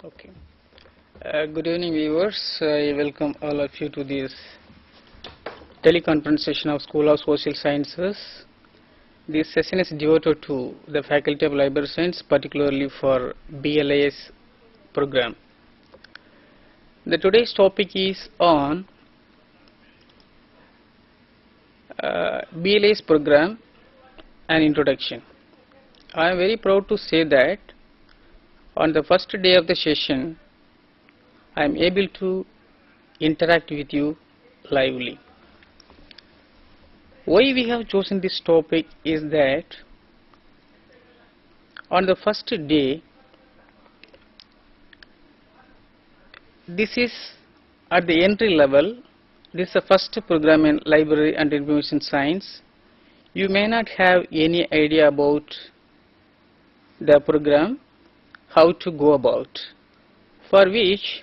Okay. Good evening, viewers. I welcome all of you to this teleconference session of School of Social Sciences. This session is devoted to the Faculty of Library Science, particularly for BLIS program. The today's topic is on BLIS program and introduction. I am very proud to say that on the first day of the session, I am able to interact with you lively. Why we have chosen this topic is that on the first day, this is at the entry level. This is the first program in Library and Information Science. You may not have any idea about the program, how to go about, for which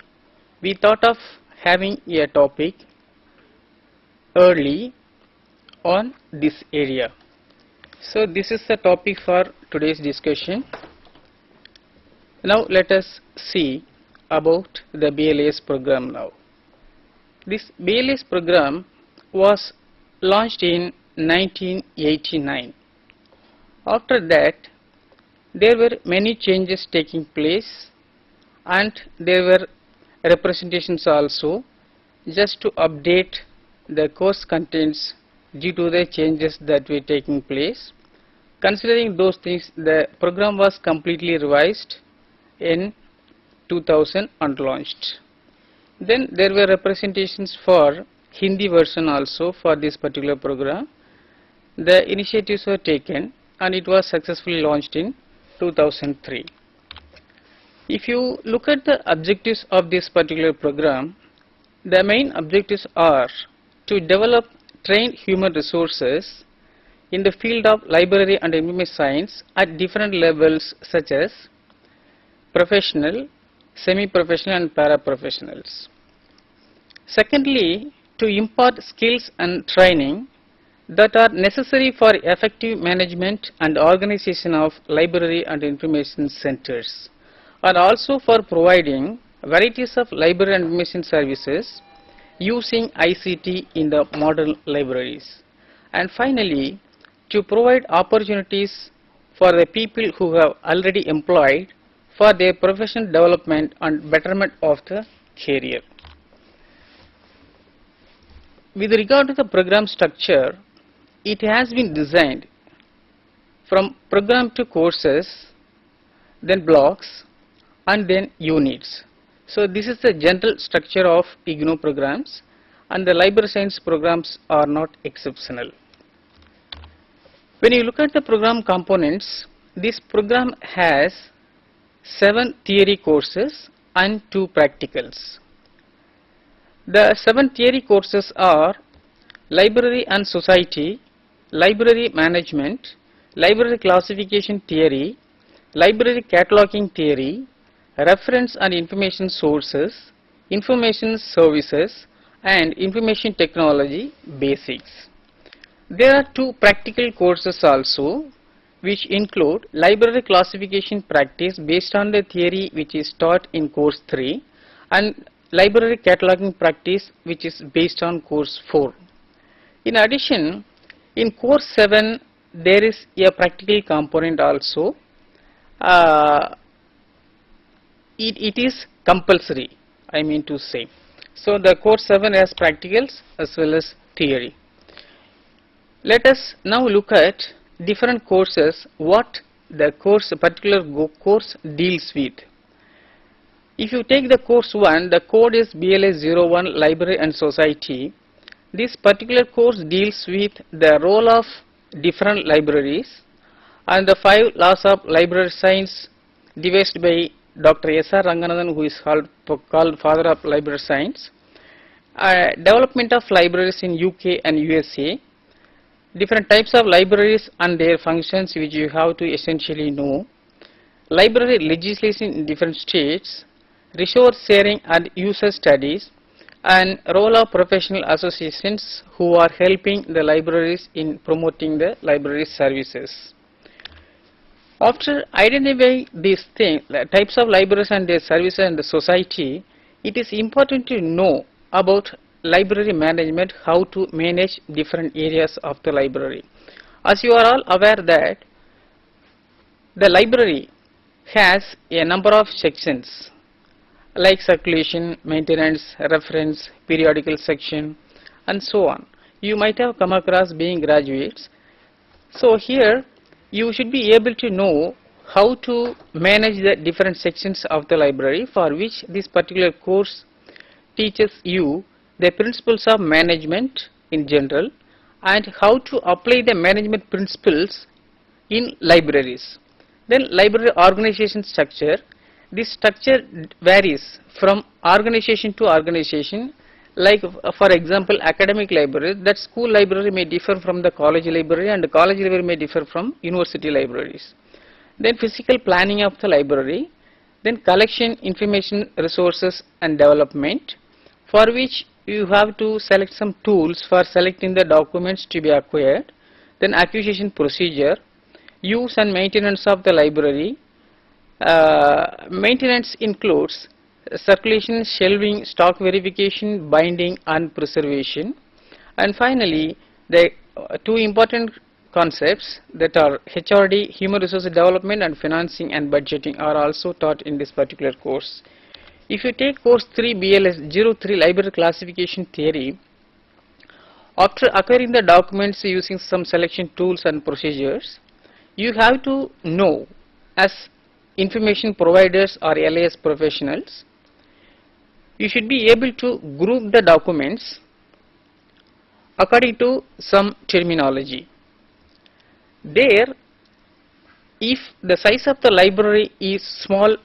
we thought of having a topic early on this area. So this is the topic for today's discussion. Now let us see about the BLIS program now. This BLIS program was launched in 1989. After that, there were many changes taking place, and there were representations also just to update the course contents due to the changes that were taking place. Considering those things, the program was completely revised in 2000 and launched. Then there were representations for Hindi version also for this particular program. The initiatives were taken and it was successfully launched in 2003. If you look at the objectives of this particular program, the main objectives are to develop trained human resources in the field of library and information science at different levels such as professional, semi-professional and para-professionals. Secondly, to impart skills and training that are necessary for effective management and organization of library and information centers, and also for providing varieties of library and information services using ICT in the modern libraries. And finally, to provide opportunities for the people who have already employed for their professional development and betterment of the career. With regard to the program structure, it has been designed from program to courses, then blocks, and then units. So this is the general structure of IGNOU programs, and the library science programs are not exceptional. When you look at the program components, this program has 7 theory courses and 2 practicals. The 7 theory courses are Library and Society, Library Management, Library Classification Theory, Library Cataloging Theory, Reference and Information Sources, Information Services, and Information Technology Basics. There are 2 practical courses also, which include Library Classification Practice based on the theory which is taught in course 3, and Library Cataloging Practice which is based on course 4. In addition, in course 7 there is a practical component also. It is compulsory, I mean to say. So the course 7 has practicals as well as theory. Let us now look at different courses, what the course, particular course deals with. If you take the course 1, the code is BLS 01 Library and Society. This particular course deals with the role of different libraries and the 5 laws of library science devised by Dr. S.R. Ranganathan, who is called father of library science. Development of libraries in UK and USA. Different types of libraries and their functions which you have to essentially know. Library legislation in different states. Resource sharing and user studies, and role of professional associations who are helping the libraries in promoting the library services. After identifying these things, types of libraries and their services and the society, it is important to know about library management, how to manage different areas of the library. As you are all aware that the library has a number of sections like circulation, maintenance, reference, periodical section, and so on. You might have come across being graduates. So here you should be able to know how to manage the different sections of the library, for which this particular course teaches you the principles of management in general and how to apply the management principles in libraries. Then library organization structure. This structure varies from organization to organization. Like for example, academic library, that school library may differ from the college library, and the college library may differ from university libraries. Then physical planning of the library, then collection, information, resources and development, for which you have to select some tools for selecting the documents to be acquired. Then acquisition procedure, use and maintenance of the library. Maintenance includes circulation, shelving, stock verification, binding and preservation. And finally, the two important concepts that are HRD, human resource development, and financing and budgeting are also taught in this particular course. If you take course 3 BLS 03 Library Classification Theory, after acquiring the documents using some selection tools and procedures, you have to know as information providers or LIS professionals, you should be able to group the documents according to some terminology. There, if the size of the library is small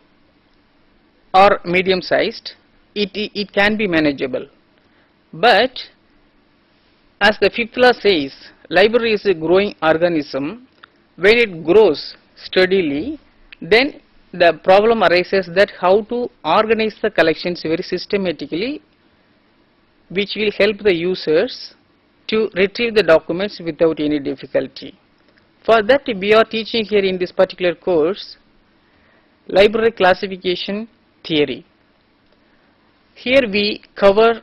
or medium sized, it can be manageable. But as the fifth law says, library is a growing organism. When it grows steadily, then the problem arises that how to organize the collections very systematically, which will help the users to retrieve the documents without any difficulty. For that, we are teaching here in this particular course library classification theory. Here we cover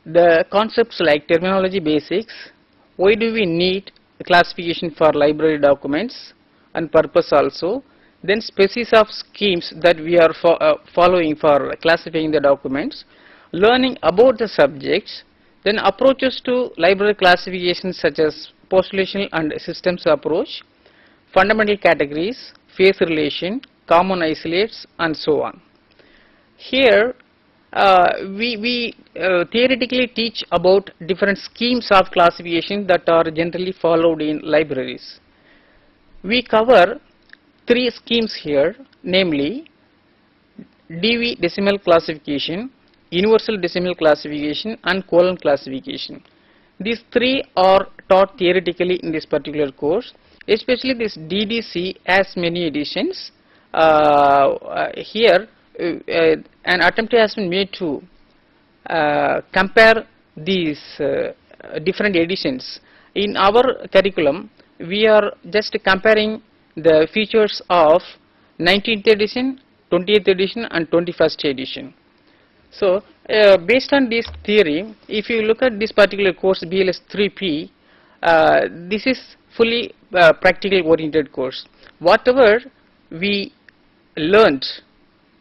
the concepts like terminology basics, why do we need classification for library documents and purpose also, then species of schemes that we are following for classifying the documents, learning about the subjects, then approaches to library classification such as postulational and systems approach, fundamental categories, phase relation, common isolates and so on. Here we theoretically teach about different schemes of classification that are generally followed in libraries. We cover 3 schemes here, namely DV decimal classification, universal decimal classification and colon classification. These 3 are taught theoretically in this particular course. Especially this DDC has many editions. Here an attempt has been made to compare these different editions. In our curriculum, we are just comparing the features of 19th edition, 20th edition and 21st edition. So based on this theory, if you look at this particular course BLS 3P, this is fully practical oriented course. Whatever we learned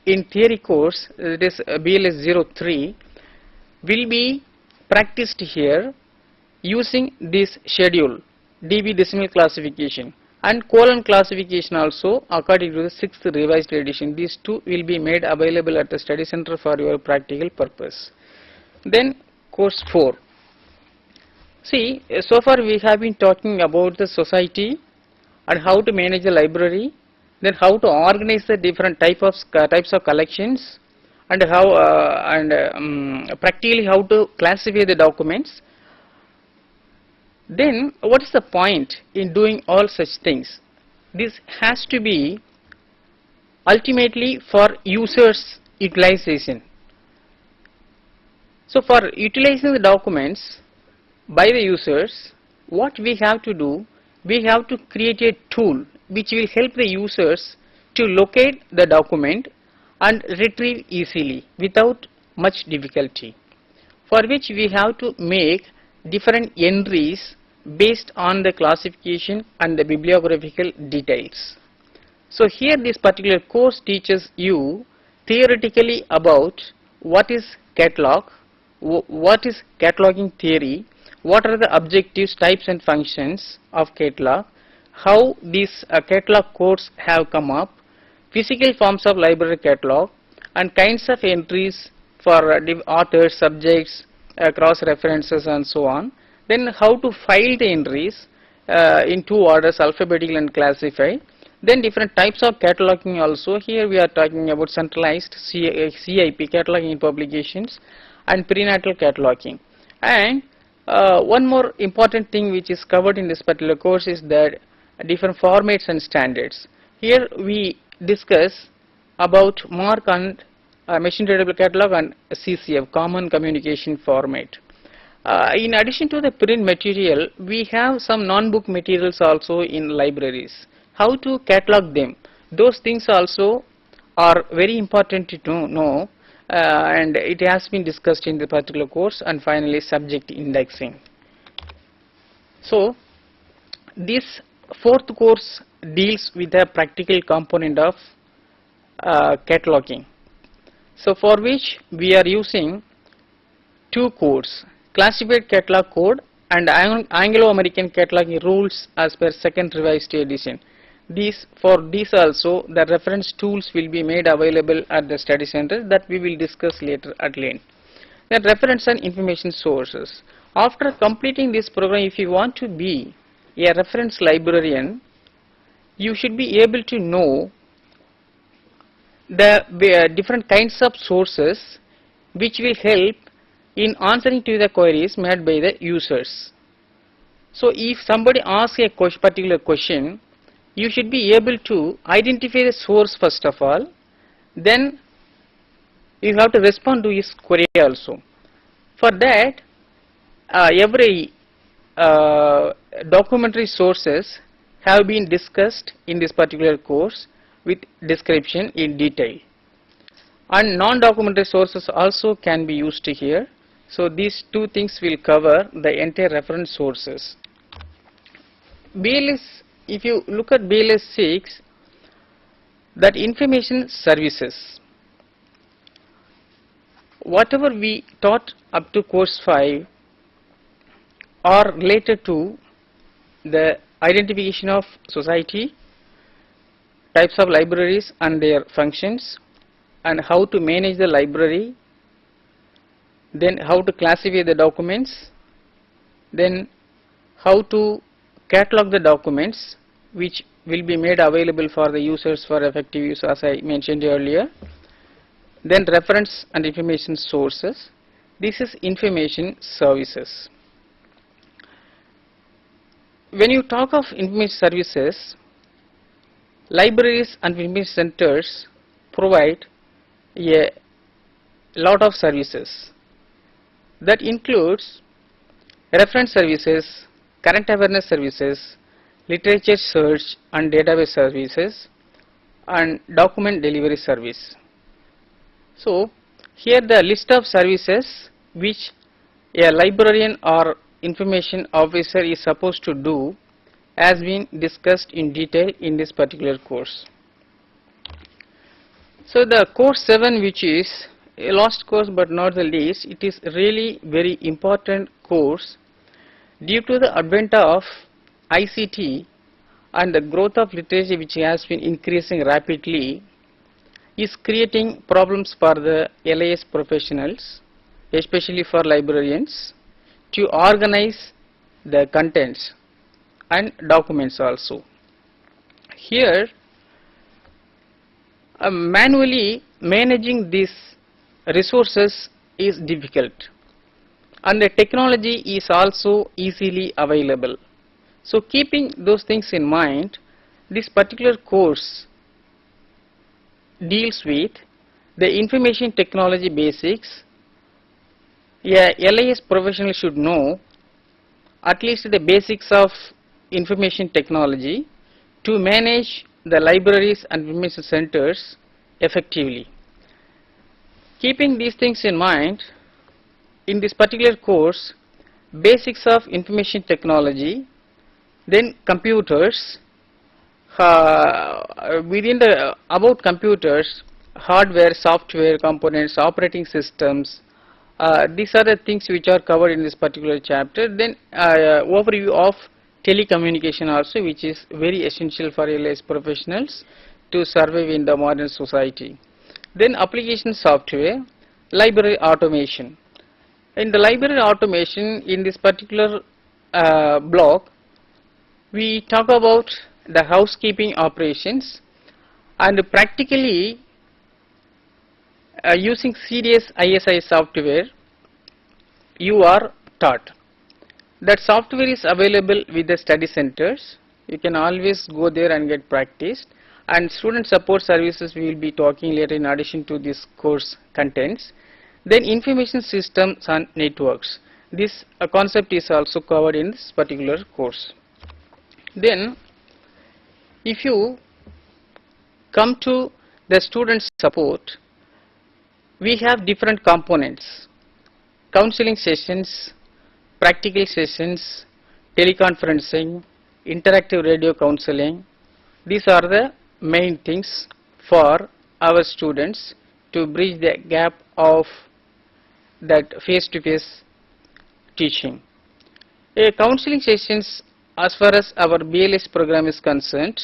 in theory course, this BLS 03, will be practiced here using this schedule DB decimal classification. and colon classification also according to the 6th revised edition. These two will be made available at the study center for your practical purpose. Then course 4. See, so far we have been talking about the society and how to manage the library, then how to organize the different types of collections, and how practically how to classify the documents. Then what is the point in doing all such things? This has to be ultimately for users utilization. So for utilizing the documents by the users, what we have to do, we have to create a tool which will help the users to locate the document and retrieve easily without much difficulty, for which we have to make different entries based on the classification and the bibliographical details. So here this particular course teaches you theoretically about what is catalog, what is cataloging theory, what are the objectives, types and functions of catalog, how these catalog codes have come up, physical forms of library catalog, and kinds of entries for authors, subjects, cross references and so on. Then how to file the entries in two orders, alphabetical and classify. Then different types of cataloging also. Here we are talking about centralized CIP, cataloging in publications, and prenatal cataloging. And one more important thing which is covered in this particular course is that different formats and standards. Here we discuss about MARC and machine readable catalog and CCF, common communication format. In addition to the print material, we have some non-book materials also in libraries. How to catalog them? Those things also are very important to know, and it has been discussed in the particular course. And finally, subject indexing. So this 4th course deals with a practical component of cataloging. So for which we are using two codes, classified catalog code and Anglo-American cataloging rules as per 2nd revised edition. For these also the reference tools will be made available at the study center that we will discuss later at length. Then reference and information sources. After completing this program, if you want to be a reference librarian, you should be able to know the different kinds of sources which will help in answering to the queries made by the users. So if somebody asks a particular question, you should be able to identify the source first of all, then you have to respond to his query also. For that, every documentary sources have been discussed in this particular course with description in detail, and non-documentary sources also can be used here. So these two things will cover the entire reference sources. BLS, if you look at BLS 6, that information services, whatever we taught up to course 5 are related to the identification of society, types of libraries and their functions, and how to manage the library, then how to classify the documents, then how to catalog the documents which will be made available for the users for effective use as I mentioned earlier, then reference and information sources. This is information services. When you talk of information services, libraries and information centers provide a lot of services. That includes reference services, current awareness services, literature search and database services, and document delivery service. So here the list of services which a librarian or information officer is supposed to do has been discussed in detail in this particular course. So the course 7, which is a last course but not the least, it is really very important course due to the advent of ICT and the growth of literacy, which has been increasing rapidly, is creating problems for the LIS professionals, especially for librarians, to organize the contents and documents also. Here, manually managing these resources is difficult, and the technology is also easily available. So keeping those things in mind, this particular course deals with the information technology basics. A LIS professional should know at least the basics of information technology to manage the libraries and information centers effectively. Keeping these things in mind, in this particular course, basics of information technology, then computers, within the about computers, hardware, software components, operating systems, these are the things which are covered in this particular chapter. Then overview of telecommunication also, which is very essential for LIS professionals to survive in the modern society. Then application software, library automation. In the library automation, in this particular block, we talk about the housekeeping operations, and practically using serious ISI software you are taught. That software is available with the study centers. You can always go there and get practiced, and student support services we will be talking later in addition to this course contents. Then information systems and networks. This concept is also covered in this particular course. Then if you come to the student support, we have different components: counseling sessions, practical sessions, teleconferencing, interactive radio counseling. These are the main things for our students to bridge the gap of that face-to-face teaching. Counseling sessions, as far as our BLIS program is concerned,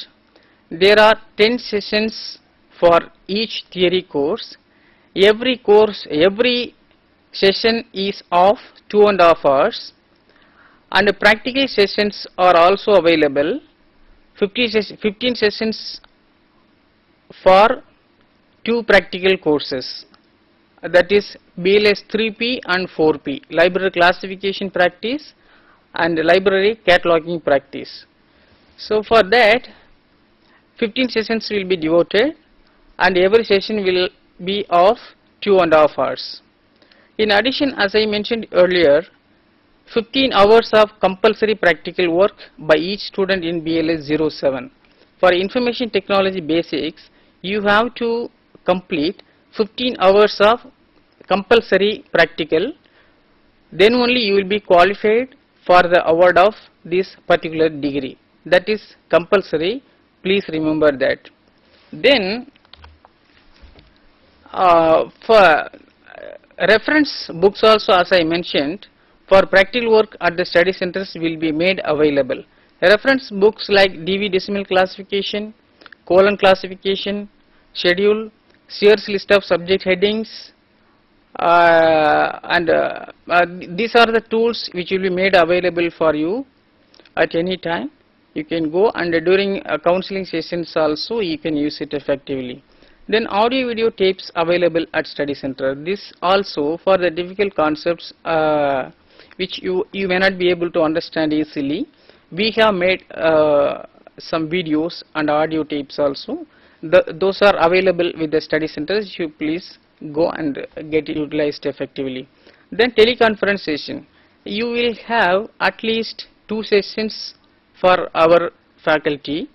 there are 10 sessions for each theory course. Every session is of 2.5 hours, and the practical sessions are also available, 15 sessions for 2 practical courses, that is BLS 3P and 4P, library classification practice and library cataloging practice. So for that 15 sessions will be devoted, and every session will be of 2.5 hours. In addition, as I mentioned earlier, 15 hours of compulsory practical work by each student in BLS 07. For information technology basics, you have to complete 15 hours of compulsory practical, then only you will be qualified for the award of this particular degree. That is compulsory, please remember that. Then for reference books also, as I mentioned, for practical work at the study centers will be made available. Reference books like DV decimal classification, colon classification, schedule, Sears list of subject headings, and these are the tools which will be made available for you at any time. You can go, and during counseling sessions also you can use it effectively. Then audio video tapes available at study center. This also for the difficult concepts which you may not be able to understand easily. We have made some videos and audio tapes also. Those are available with the study centers. You please go and get it utilized effectively. Then teleconference session. You will have at least 2 sessions for our faculty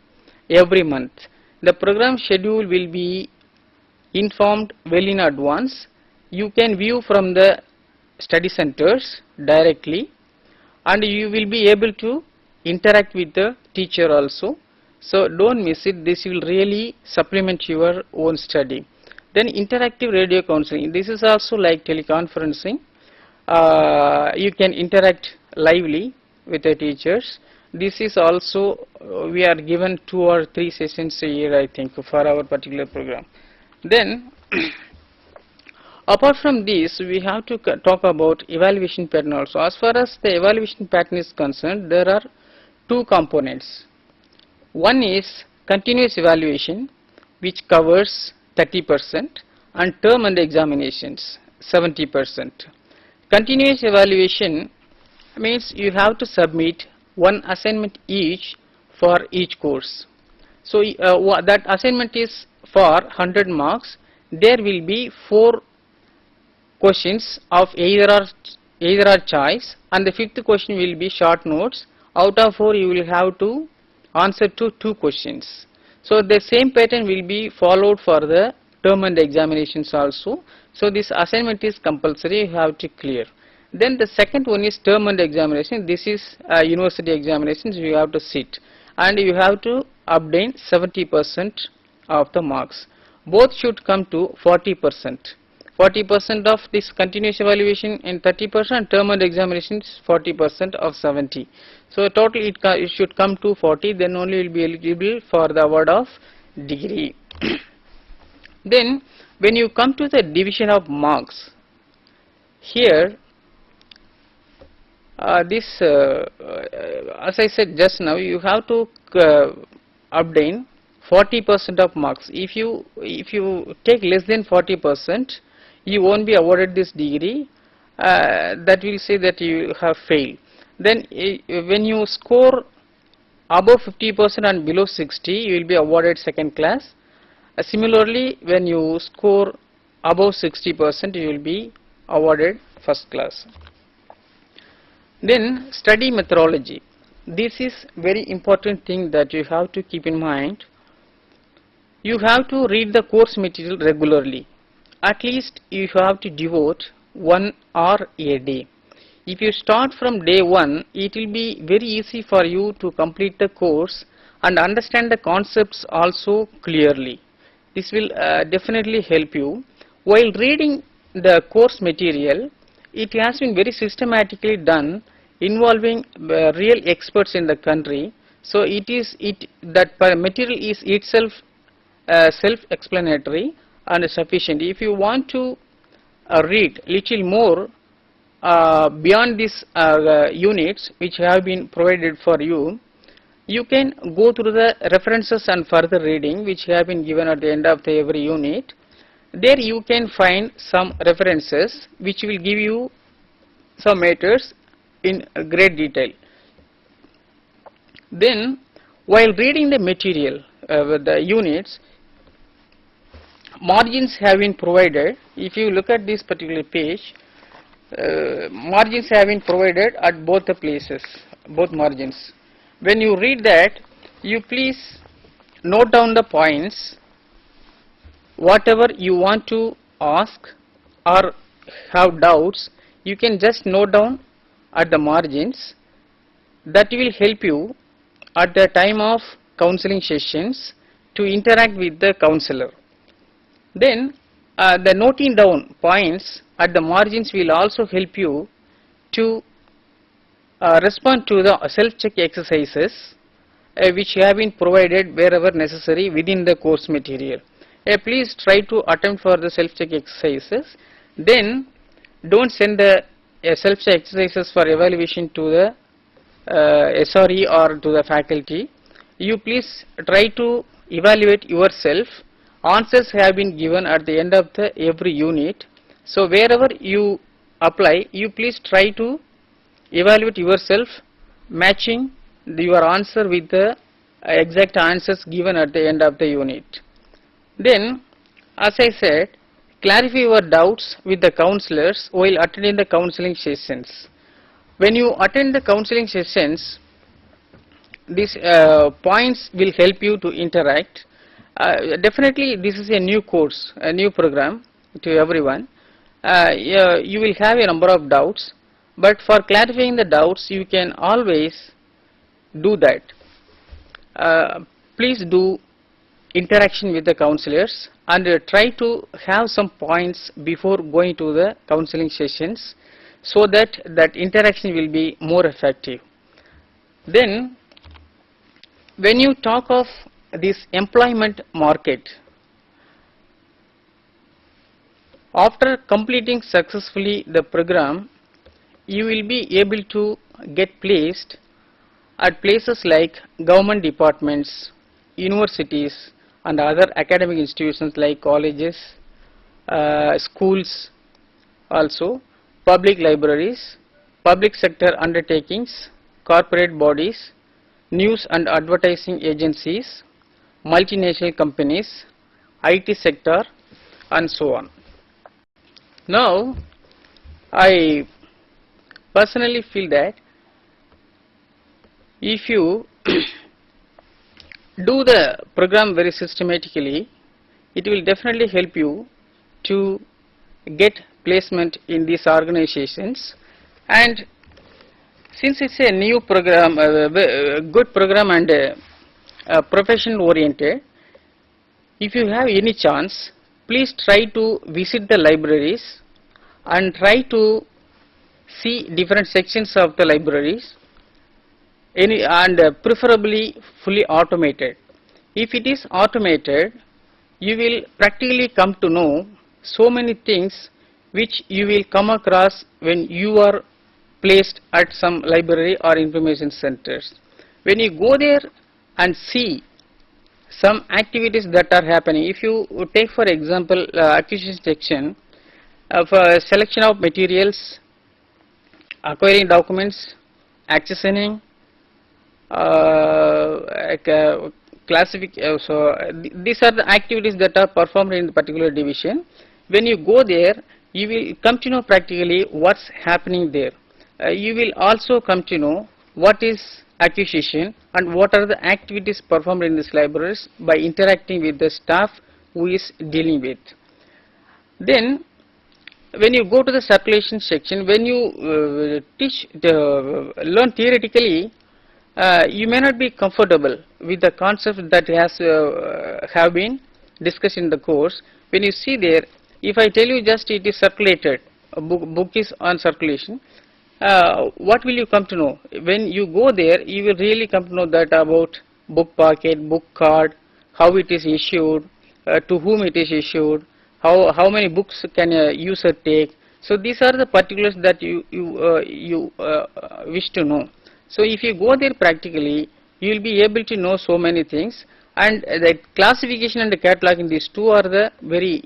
every month. The program schedule will be informed well in advance. You can view from the study centers directly, and you will be able to interact with the teacher also. So don't miss it. This will really supplement your own study. Then interactive radio counseling. This is also like teleconferencing. You can interact lively with the teachers. This is also we are given 2 or 3 sessions a year, I think, for our particular program. Then apart from this, we have to talk about evaluation pattern also. As far as the evaluation pattern is concerned, there are 2 components. One is continuous evaluation, which covers 30%, and term and examinations 70%. Continuous evaluation means you have to submit one assignment each for each course. So that assignment is for 100 marks. There will be 4 questions of either or choice, and the 5th question will be short notes. Out of 4 you will have to answer to 2 questions. So the same pattern will be followed for the term and examinations also. So this assignment is compulsory, you have to clear. Then the second one is term and examination. This is university examinations, you have to sit and you have to obtain 70% of the marks. Both should come to 40%. 40% of this continuous evaluation and 30%, term and examinations 40% of 70. So total it should come to 40, then only will be eligible for the award of degree. Then when you come to the division of marks, here as I said just now, you have to obtain 40% of marks. If you take less than 40%, you won't be awarded this degree. That will say that you have failed. Then when you score above 50% and below 60, you will be awarded second class. Similarly, when you score above 60%, you will be awarded first class. Then study methodology. This is very important thing that you have to keep in mind. You have to read the course material regularly. At least you have to devote 1 hour a day. If you start from day 1, it will be very easy for you to complete the course and understand the concepts also clearly. This will definitely help you. While reading the course material, it has been very systematically done, involving real experts in the country. So that material is itself self-explanatory and sufficient. If you want to read little more beyond these units which have been provided for you, you can go through the references and further reading which have been given at the end of every unit. There you can find some references which will give you some matters in great detail. Then while reading the material with the units, margins have been provided. If you look at this particular page, margins have been provided at both the places, both margins. When you read that, you please note down the points. Whatever you want to ask or have doubts, you can just note down at the margins. That will help you at the time of counseling sessions to interact with the counselor. Then the noting down points at the margins will also help you to respond to the self-check exercises which have been provided wherever necessary within the course material. Please try to attempt for the self-check exercises. Then don't send the self-check exercises for evaluation to the SRE or to the faculty. You please try to evaluate yourself. Answers have been given at the end of every unit. So wherever you apply, you please try to evaluate yourself, matching your answer with the exact answers given at the end of the unit. Then, as I said, clarify your doubts with the counselors while attending the counseling sessions. When you attend the counseling sessions, these points will help you to interact. Definitely this is a new course, a new program to everyone. You will have a number of doubts, but for clarifying the doubts you can always do that. Please do interaction with the counselors and try to have some points before going to the counseling sessions, so that interaction will be more effective. Then when you talk of this employment market, after completing successfully the program, you will be able to get placed at places like government departments, universities and other academic institutions like colleges, schools, also public libraries, public sector undertakings, corporate bodies, news and advertising agencies, multinational companies, IT sector and so on. Now, I personally feel that if you do the program very systematically, it will definitely help you to get placement in these organizations. And since it's a new program, good program and profession oriented, if you have any chance, please try to visit the libraries and try to see different sections of the libraries, and preferably fully automated. If it is automated, you will practically come to know so many things which you will come across when you are placed at some library or information centers. When you go there and see some activities that are happening, if you take for example acquisition section, for selection of materials, acquiring documents, accessioning, these are the activities that are performed in the particular division. When you go there, you will come to know practically what's happening there. You will also come to know what is acquisition and what are the activities performed in these libraries by interacting with the staff who is dealing with. Then when you go to the circulation section, when you learn theoretically, you may not be comfortable with the concept that have been discussed in the course. When you see there, if I tell you just it is circulated, a book is on circulation, what will you come to know? When you go there, you will really come to know that about book packet, book card, how it is issued, to whom it is issued, how many books can a user take. So these are the particulars that you wish to know. So if you go there practically, you will be able to know so many things, and the classification and the cataloging, these two are the very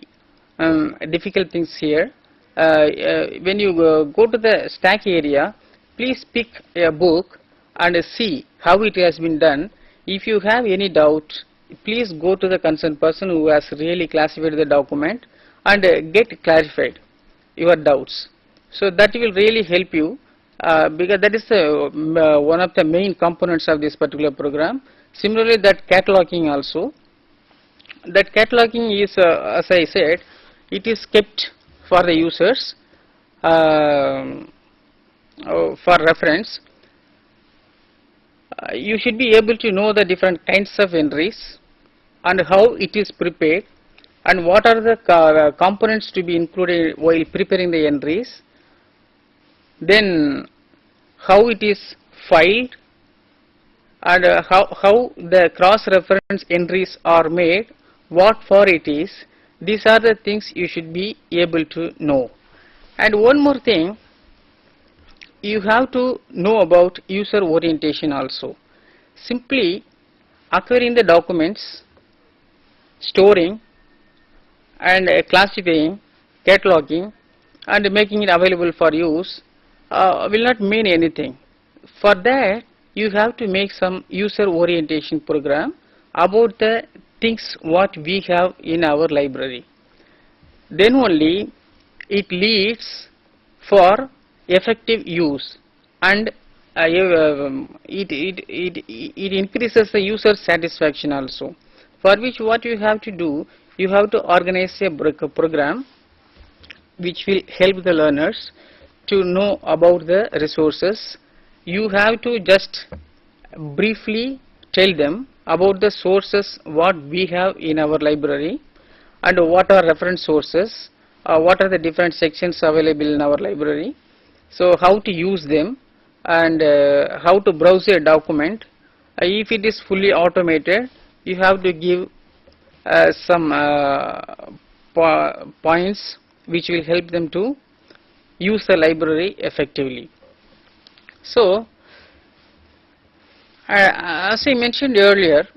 difficult things here. When you go to the stack area, please pick a book and see how it has been done. If you have any doubt, please go to the concerned person who has really classified the document and get clarified your doubts. So that will really help you, because that is one of the main components of this particular program. Similarly, that cataloging also. That cataloging is, as I said, it is kept for the users for reference. You should be able to know the different kinds of entries and how it is prepared and what are the components to be included while preparing the entries. Then how it is filed and how the cross-reference entries are made, what for it is. These are the things you should be able to know. And one more thing, you have to know about user orientation also. Simply acquiring the documents, storing and classifying, cataloging and making it available for use will not mean anything. For that, you have to make some user orientation program about the things what we have in our library. Then only it leads for effective use, and it increases the user satisfaction also. For which what you have to do, you have to organize a program which will help the learners to know about the resources. You have to just briefly tell them about the sources what we have in our library and what are reference sources, what are the different sections available in our library, so how to use them and how to browse a document If it is fully automated, you have to give some points which will help them to use the library effectively. So, as I mentioned earlier,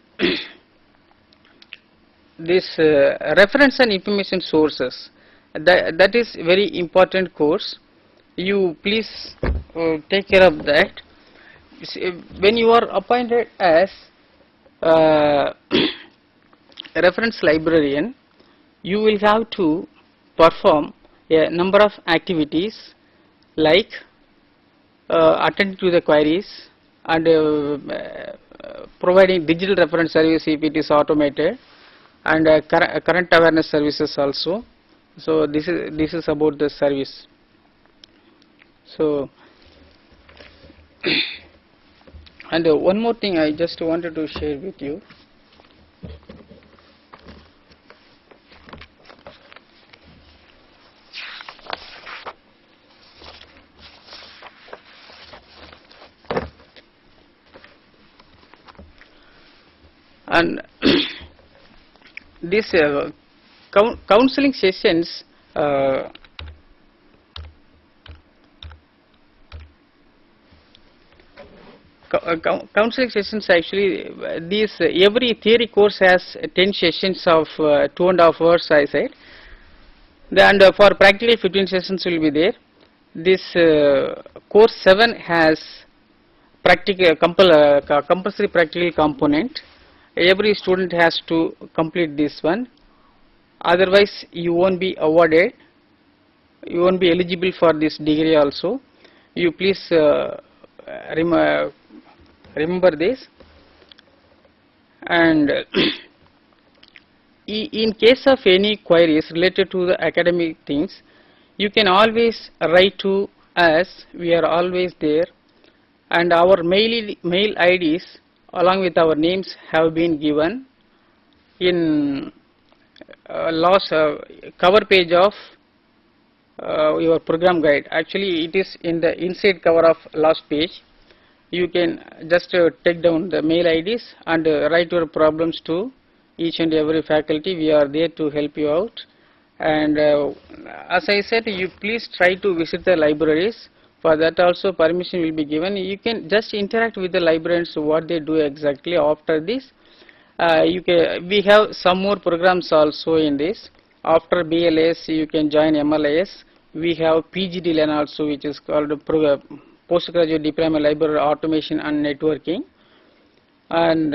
this reference and information sources, that is very important course. You please take care of that. When you are appointed as reference librarian, you will have to perform a number of activities like attending to the queries and providing digital reference service if it is automated, and current awareness services also. So this is about the service. So and one more thing I just wanted to share with you. And these counseling sessions counseling sessions actually, these every theory course has 10 sessions of 2.5 hours, I said, and for practically 15 sessions will be there. This course 7 has practical compulsory practical component. Every student has to complete this one, otherwise you won't be awarded, you won't be eligible for this degree also. You please remember this. And in case of any queries related to the academic things, you can always write to us. We are always there, and our mail IDs along with our names have been given in last cover page of your program guide. Actually, it is in the inside cover of last page. You can just take down the mail IDs and write your problems to each and every faculty. We are there to help you out. And as I said, you please try to visit the libraries. For that also permission will be given. You can just interact with the librarians, what they do exactly. After this, we have some more programs also in this. After BLS, you can join MLIS. We have PGDLAN also, which is called Postgraduate Diploma Library Automation and Networking. And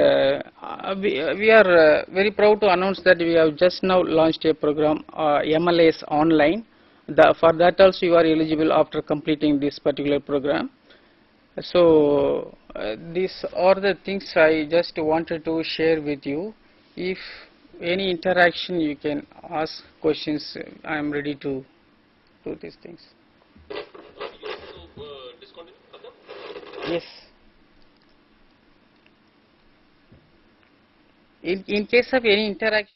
we are very proud to announce that we have just now launched a program, MLIS Online. For that also you are eligible after completing this particular program. So these are the things I just wanted to share with you. If any interaction, you can ask questions. I am ready to do these things. Yes. In case of any interaction.